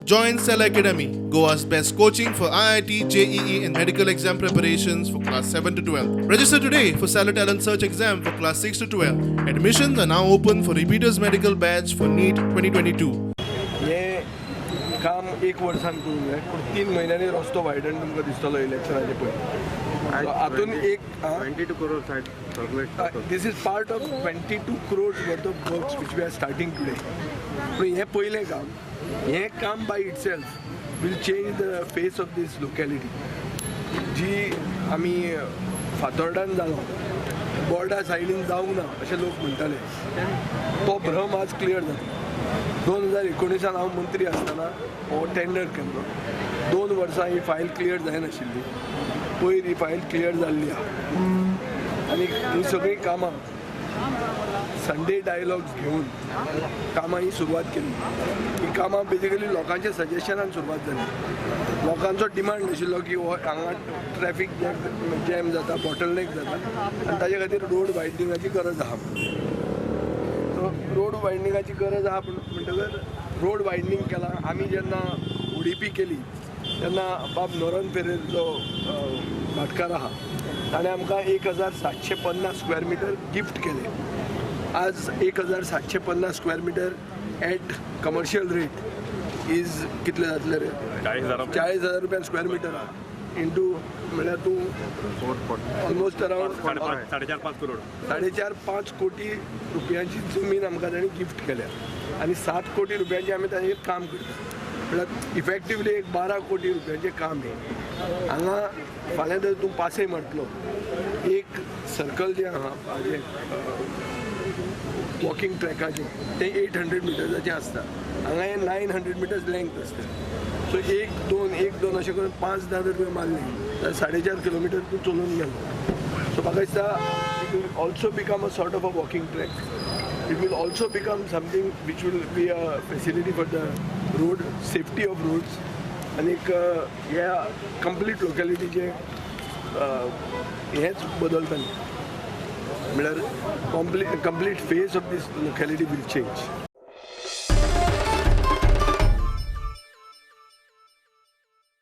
Join Cell Academy, Goa's best coaching for IIT, JEE, and medical exam preparations for class 7 to 12. Register today for Cell Talent Search exam for class 6 to 12. Admissions are now open for repeaters medical batch for NEET 2022. हे काम एक वर्सान करूंक जाय पूण 3 म्हयन्यांनी रस्तो वायडन तुमकां दिसतलो इलेक्शनाचे पयलीं हातून एक 22 crore side calculate. This is part of 22 crores worth of works which we are starting today. पूण हें पयलें काम हें काम by itself will change the face of this locality जी आमी फातोर्डान जालो बोर्डा सायडीन जावंक ना अशें लोक म्हणटाले तो भ्रम आज क्लियर जाता. 2019 हांव मंत्री आसतना हो टेंडर केल्लो 2 वर्सां ही फायल क्लियर जायनाशिल्ली पयर ही फायल क्लियर जाल्ली आहा आनी ही सगळीं कामां संडे डायलॉग्स घेवन कामां ही सुरवात केली. ही कामां बेजिकली लोकांच्या सजेशनान सुरवात जाली. लोकांचो डिमांड आशिल्लो की हो हांगा ट्रॅफीक जॅम जाता बॉटलनेक जाता आनी ताजे खातीर रोड वायडनिंगाची गरज आहा. रोड वायडनिंगाची गरज आहा म्हणटकर रोड वायडनींग केला. आमी जेन्ना उडीपी केली तेन्ना बाब नोरन फेरेर जो भाटकार आहा ताणें आमकां 1750 स्क्वेअर मिटर गिफ्ट केले. आज 1750 square metre at commercial rate is कितले जातले रे 40,000 रुपया स्क्वेअर मिटर आहा इंटू म्हळ्यार तूं ऑलमोस्ट अरावंड 4.5 कोटी रुपयांची जमीन आमकां ताणें गिफ्ट केल्या आनी 7 कोटी रुपयांचे आमी ताचेर काम करता म्हळ्यार इफेक्टिवली एक 12 कोटी रुपयांचें काम हें. हांगा फाल्यां जर तूं पासय मारतलो एक सर्कल जें आहा हाजें वॉकिंग ट्रॅकाचें तें 800 मिटर्साचें आसता. हांगा हें 900 मिटर्स लेंथ आसता. सो एक दोन अशें करून 5-10 रुपया मारली जाल्यार 4.5 किलोमिटर तूं चलून गेलो. सो म्हाका दिसता it will also become a sort of a walking track. It will also become something which will be a facility for the road safety of roads आनीक ह्या कंप्लीट लोकॅलिटीचें हेंच बदलतलें म्हळ्यार complete face of this locality will change.